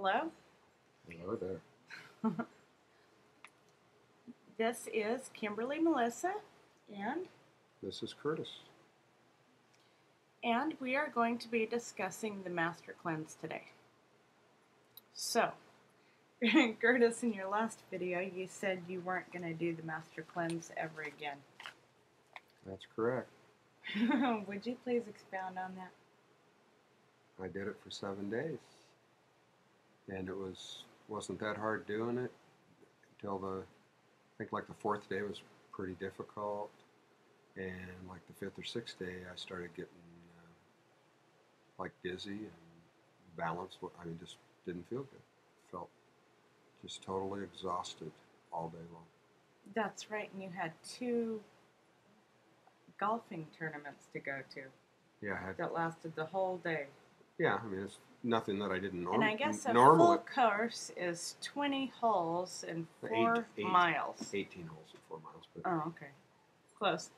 Hello, Hello there. this is Kimberly Melissa, and This is Curtis. and we are going to be discussing the Master Cleanse today. So, Curtis, in your last video, you said you weren't going to do the Master Cleanse ever again. That's correct. Would you please expound on that? I did it for 7 days, and wasn't that hard doing it until I think like the fourth day was pretty difficult, and like the fifth or sixth day I started getting like dizzy and balance. I mean, just didn't feel good. Felt just totally exhausted all day long. That's right, and you had two golfing tournaments to go to Yeah, I had. that lasted the whole day. Yeah, I mean it's nothing that I didn't And I guess a normally. full course is 20 holes and Eight- 4 miles. 18 holes and 4 miles, but Oh, okay. Close.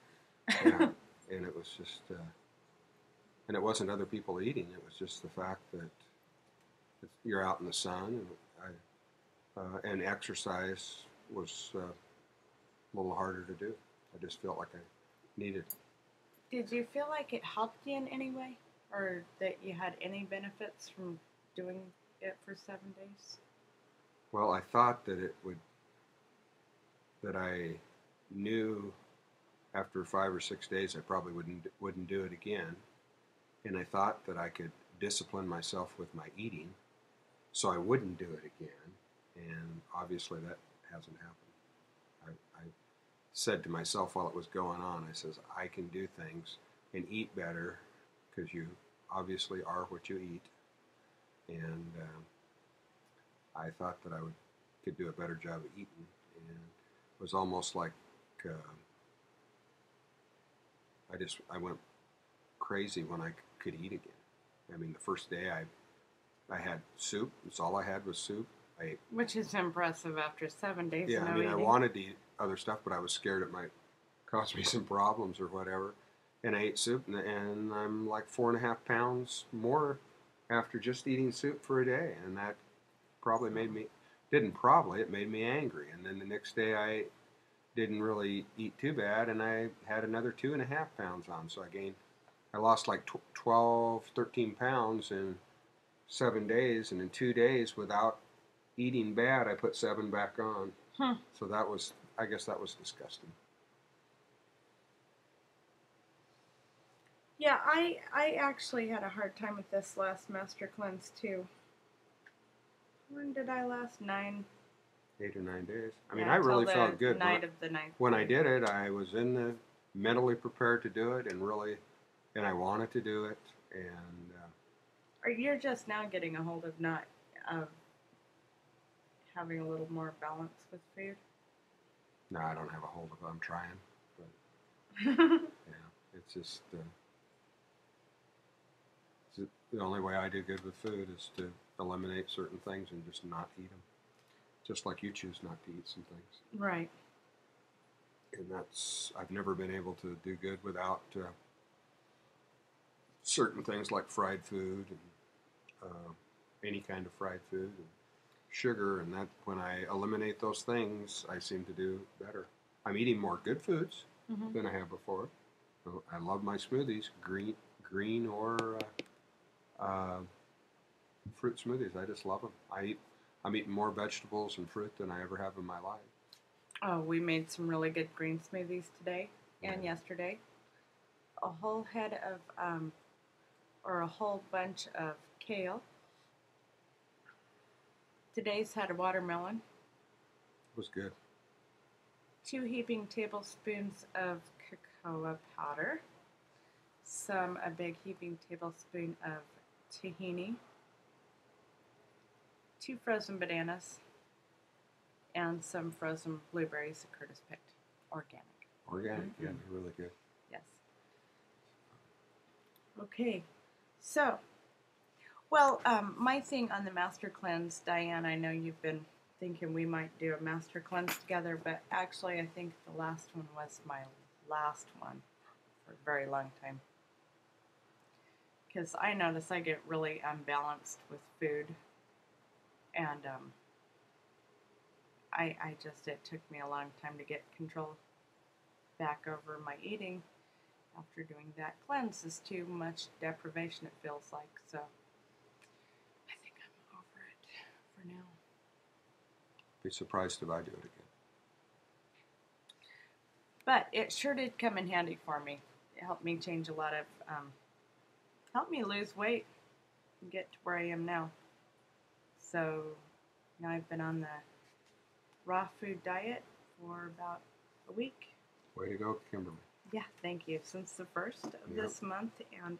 yeah, and it was just, and it wasn't other people eating. It was just the fact that you're out in the sun, and exercise was a little harder to do. I just felt like I needed. Did you feel like it helped you in any way? Or that you had any benefits from doing it for 7 days? Well, I thought that it would, that I knew after 5 or 6 days I probably wouldn't do it again, and I thought that I could discipline myself with my eating, so I wouldn't do it again, and obviously that hasn't happened. I said to myself while it was going on, I says, I can do things and eat better because you obviously are what you eat, and I thought that could do a better job of eating, and it was almost like I went crazy when I could eat again. I mean, the first day I had soup. That's all I had was soup. Which is impressive after 7 days Yeah, of no I mean, I eating. wanted to eat other stuff, but I was scared it might cause me some problems or whatever. And I ate soup, and I'm like 4.5 pounds more after just eating soup for a day, and that probably it made me angry. And then the next day I didn't really eat too bad, and I had another 2.5 pounds on, so I lost like 12, 13 pounds in 7 days, and in 2 days without eating bad, I put 7 back on. So I guess that was disgusting. Yeah, I actually had a hard time with this last Master Cleanse too. When did I last? 8 or 9 days. I mean, Yeah, I really till felt the good. night of the ninth When I day. did it, I was mentally prepared to do it, and I wanted to do it, and Or you're just now getting a hold of not of having a little more balance with food? no, I don't have a hold of it. I'm trying, but yeah, it's just the only way I do good with food is to eliminate certain things and just not eat them. Just like you choose not to eat some things. Right. And I've never been able to do good without certain things like fried food and any kind of fried food and sugar, and that when I eliminate those things, I seem to do better. I'm eating more good foods than I have before. I love my smoothies, green or fruit smoothies. I just love them. I'm eating more vegetables and fruit than I ever have in my life. Oh, we made some really good green smoothies today and yesterday. A whole head of, or a whole bunch of kale. Today's had a watermelon. It was good. 2 heaping tablespoons of cocoa powder. A big heaping tablespoon of tahini. 2 frozen bananas. And some frozen blueberries that Curtis picked. Organic. Organic, yeah, they're really good. Yes. Okay, so, well, my thing on the Master Cleanse, Diane, I know you've been thinking we might do a Master Cleanse together, but actually I think the last one was my last one for a very long time. Because I notice I get really unbalanced with food. And I just, it took me a long time to get control back over my eating after doing that cleanse. Is too much deprivation, it feels like. So I think I'm over it for now. Be surprised if I do it again. But it sure did come in handy for me. It helped me change a lot of, helped me lose weight and get to where I am now. So now I've been on the raw food diet for about a week. Way to go, Kimberly. Yeah, thank you. Since the first of this month, and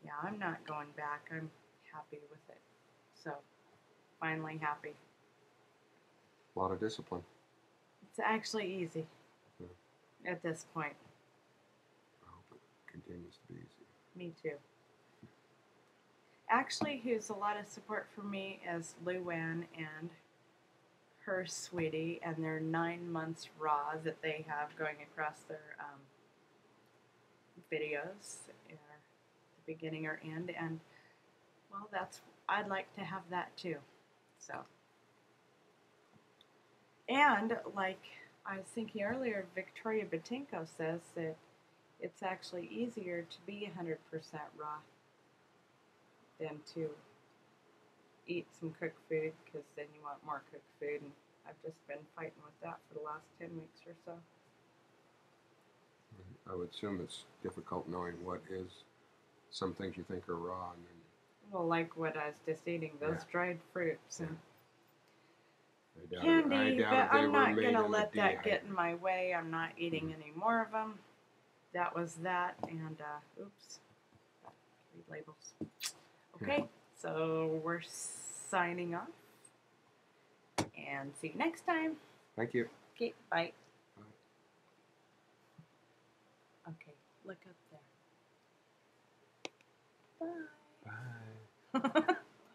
yeah, I'm not going back. I'm happy with it. So finally happy. A lot of discipline. It's actually easy at this point. I hope it continues to be easy. Me too. Actually, who's a lot of support for me is Luann and her sweetie and their 9 months raw that they have going across their videos, either the beginning or end. And well, that's, I'd like to have that too. So, and like I was thinking earlier, Victoria Batinko says that it's actually easier to be 100% raw than to eat some cooked food, because then you want more cooked food, and I've just been fighting with that for the last 10 weeks or so. I would assume it's difficult knowing what is some things you think are raw. And then, well, like what I was just eating, those dried fruits and candy, candy, but I'm not going to let that get in my way. I'm not eating any more of them. That was that, and oops, read labels. Okay, so we're signing off, and see you next time. Thank you. Okay, bye. Okay, look up there. Bye. Bye.